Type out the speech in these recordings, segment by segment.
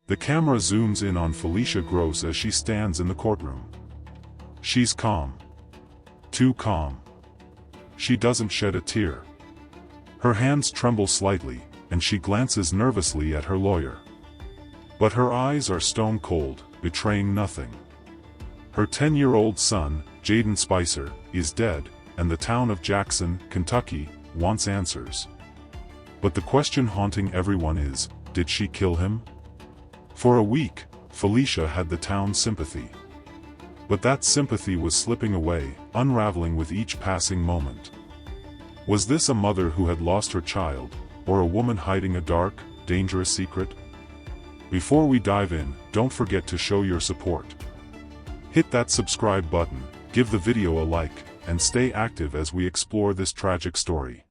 The camera zooms in on Felicia Gross as she stands in the courtroom. She's calm. Too calm. She doesn't shed a tear. Her hands tremble slightly, and she glances nervously at her lawyer. But her eyes are stone cold, betraying nothing. Her 10-year-old son, Jayden Spicer, is dead, and the town of Jackson, Kentucky, wants answers. But the question haunting everyone is, did she kill him? For a week, Felicia had the town's sympathy. But that sympathy was slipping away, unraveling with each passing moment. Was this a mother who had lost her child, or a woman hiding a dark, dangerous secret? Before we dive in, don't forget to show your support. Hit that subscribe button, give the video a like, and stay active as we explore this tragic story.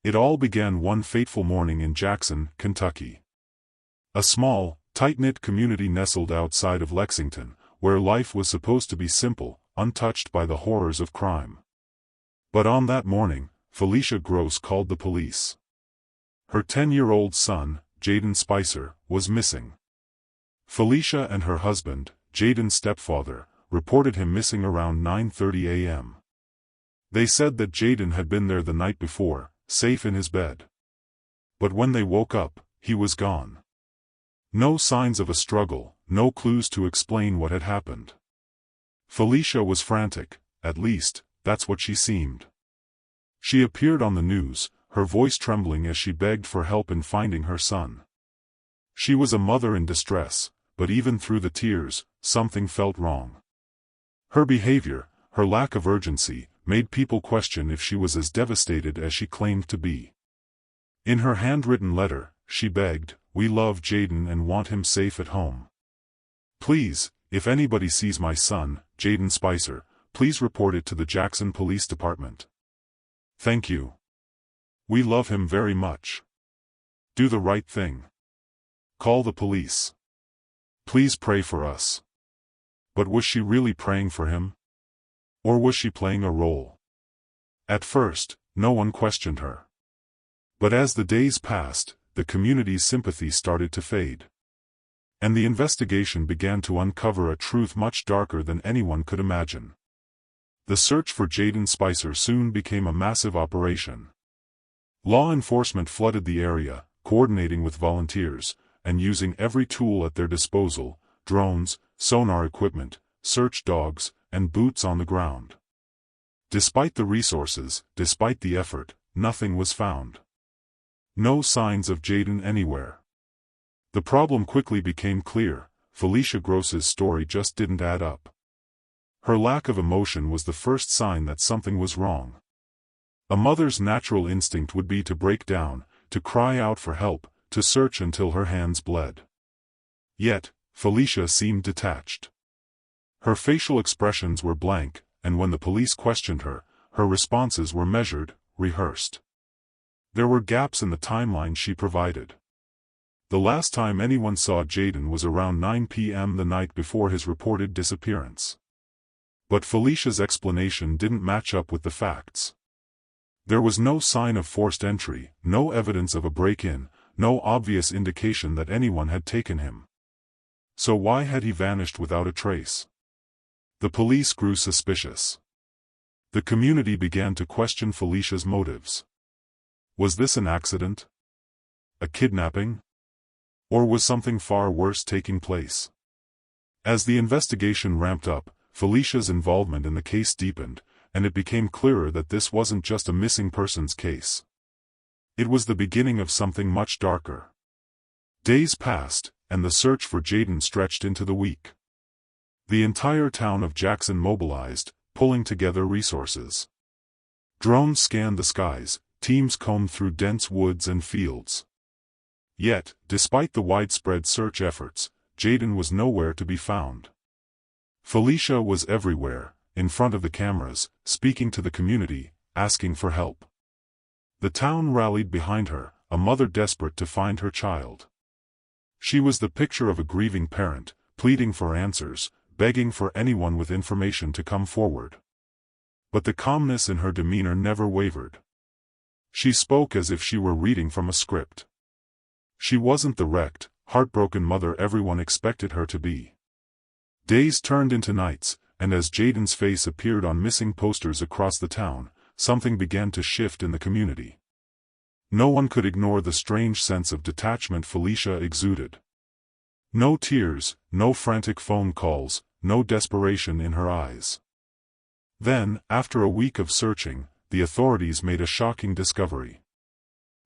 It all began one fateful morning in Jackson, Kentucky. A small, tight-knit community nestled outside of Lexington, where life was supposed to be simple, untouched by the horrors of crime. But on that morning, Felicia Gross called the police. Her 10-year-old son, Jayden Spicer, was missing. Felicia and her husband, Jayden's stepfather, reported him missing around 9:30 a.m. They said that Jayden had been there the night before, safe in his bed. But when they woke up, he was gone. No signs of a struggle, no clues to explain what had happened. Felicia was frantic, at least, that's what she seemed. She appeared on the news, her voice trembling as she begged for help in finding her son. She was a mother in distress, but even through the tears, something felt wrong. Her behavior, her lack of urgency, made people question if she was as devastated as she claimed to be. In her handwritten letter, she begged, "We love Jayden and want him safe at home. Please, if anybody sees my son, Jayden Spicer, please report it to the Jackson Police Department. Thank you. We love him very much. Do the right thing. Call the police. Please pray for us." But was she really praying for him? Or was she playing a role? At first, no one questioned her. But as the days passed, the community's sympathy started to fade. And the investigation began to uncover a truth much darker than anyone could imagine. The search for Jayden Spicer soon became a massive operation. Law enforcement flooded the area, coordinating with volunteers, and using every tool at their disposal: drones, sonar equipment, search dogs, and boots on the ground. Despite the resources, despite the effort, nothing was found. No signs of Jayden anywhere. The problem quickly became clear: Felicia Gross's story just didn't add up. Her lack of emotion was the first sign that something was wrong. A mother's natural instinct would be to break down, to cry out for help, to search until her hands bled. Yet, Felicia seemed detached. Her facial expressions were blank, and when the police questioned her, her responses were measured, rehearsed. There were gaps in the timeline she provided. The last time anyone saw Jayden was around 9 p.m. the night before his reported disappearance. But Felicia's explanation didn't match up with the facts. There was no sign of forced entry, no evidence of a break-in, no obvious indication that anyone had taken him. So why had he vanished without a trace? The police grew suspicious. The community began to question Felicia's motives. Was this an accident? A kidnapping? Or was something far worse taking place? As the investigation ramped up, Felicia's involvement in the case deepened, and it became clearer that this wasn't just a missing persons case. It was the beginning of something much darker. Days passed, and the search for Jayden stretched into the week. The entire town of Jackson mobilized, pulling together resources. Drones scanned the skies, teams combed through dense woods and fields. Yet, despite the widespread search efforts, Jayden was nowhere to be found. Felicia was everywhere, in front of the cameras, speaking to the community, asking for help. The town rallied behind her, a mother desperate to find her child. She was the picture of a grieving parent, pleading for answers, begging for anyone with information to come forward. But the calmness in her demeanor never wavered. She spoke as if she were reading from a script. She wasn't the wrecked, heartbroken mother everyone expected her to be. Days turned into nights, and as Jayden's face appeared on missing posters across the town, something began to shift in the community. No one could ignore the strange sense of detachment Felicia exuded. No tears, no frantic phone calls, no desperation in her eyes. Then, after a week of searching, the authorities made a shocking discovery.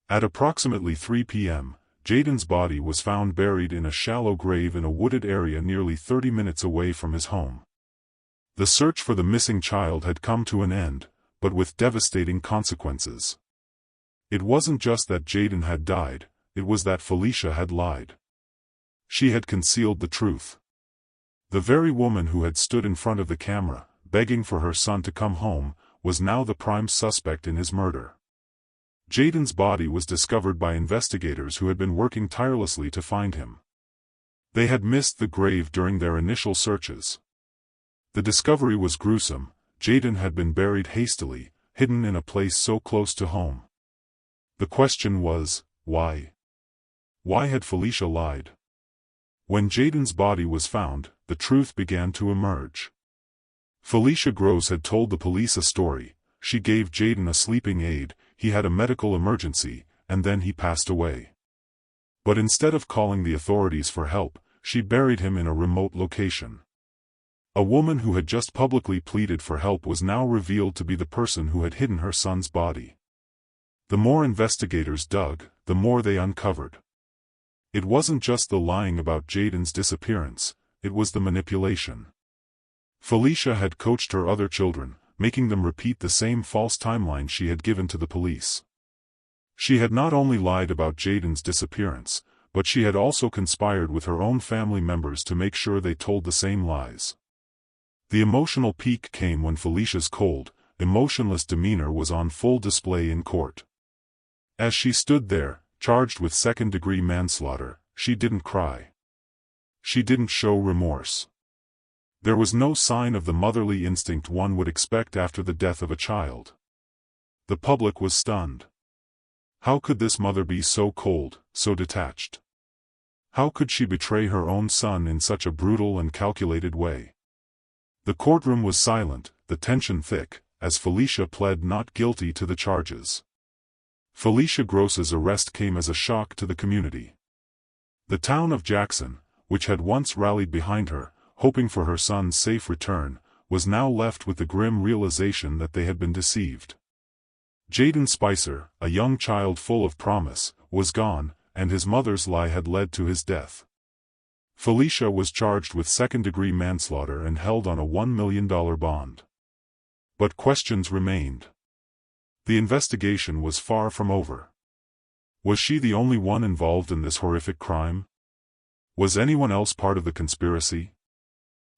At approximately 3 p.m., Jayden's body was found buried in a shallow grave in a wooded area nearly 30 minutes away from his home. The search for the missing child had come to an end, but with devastating consequences. It wasn't just that Jayden had died, it was that Felicia had lied. She had concealed the truth. The very woman who had stood in front of the camera, begging for her son to come home, was now the prime suspect in his murder. Jayden's body was discovered by investigators who had been working tirelessly to find him. They had missed the grave during their initial searches. The discovery was gruesome. Jayden had been buried hastily, hidden in a place so close to home. The question was, why? Why had Felicia lied? When Jayden's body was found, the truth began to emerge. Felicia Gross had told the police a story. She gave Jayden a sleeping aid, he had a medical emergency, and then he passed away. But instead of calling the authorities for help, she buried him in a remote location. A woman who had just publicly pleaded for help was now revealed to be the person who had hidden her son's body. The more investigators dug, the more they uncovered. It wasn't just the lying about Jayden's disappearance, it was the manipulation. Felicia had coached her other children, making them repeat the same false timeline she had given to the police. She had not only lied about Jayden's disappearance, but she had also conspired with her own family members to make sure they told the same lies. The emotional peak came when Felicia's cold, emotionless demeanor was on full display in court. As she stood there, charged with second-degree manslaughter, she didn't cry. She didn't show remorse. There was no sign of the motherly instinct one would expect after the death of a child. The public was stunned. How could this mother be so cold, so detached? How could she betray her own son in such a brutal and calculated way? The courtroom was silent, the tension thick, as Felicia pled not guilty to the charges. Felicia Gross's arrest came as a shock to the community. The town of Jackson, which had once rallied behind her, hoping for her son's safe return, was now left with the grim realization that they had been deceived. Jayden Spicer, a young child full of promise, was gone, and his mother's lie had led to his death. Felicia was charged with second-degree manslaughter and held on a $1 million bond. But questions remained. The investigation was far from over. Was she the only one involved in this horrific crime? Was anyone else part of the conspiracy?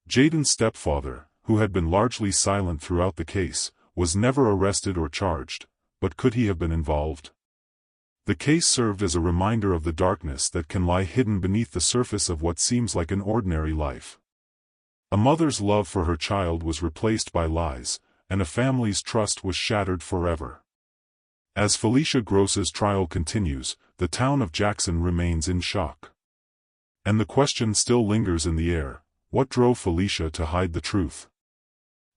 Jayden's stepfather, who had been largely silent throughout the case, was never arrested or charged, but could he have been involved? The case served as a reminder of the darkness that can lie hidden beneath the surface of what seems like an ordinary life. A mother's love for her child was replaced by lies, and a family's trust was shattered forever. As Felicia Gross's trial continues, the town of Jackson remains in shock. And the question still lingers in the air: what drove Felicia to hide the truth?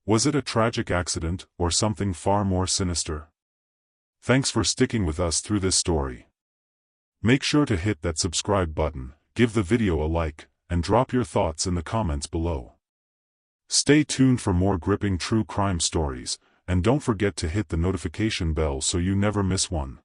Was it a tragic accident, or something far more sinister? Thanks for sticking with us through this story. Make sure to hit that subscribe button, give the video a like, and drop your thoughts in the comments below. Stay tuned for more gripping true crime stories, and don't forget to hit the notification bell so you never miss one.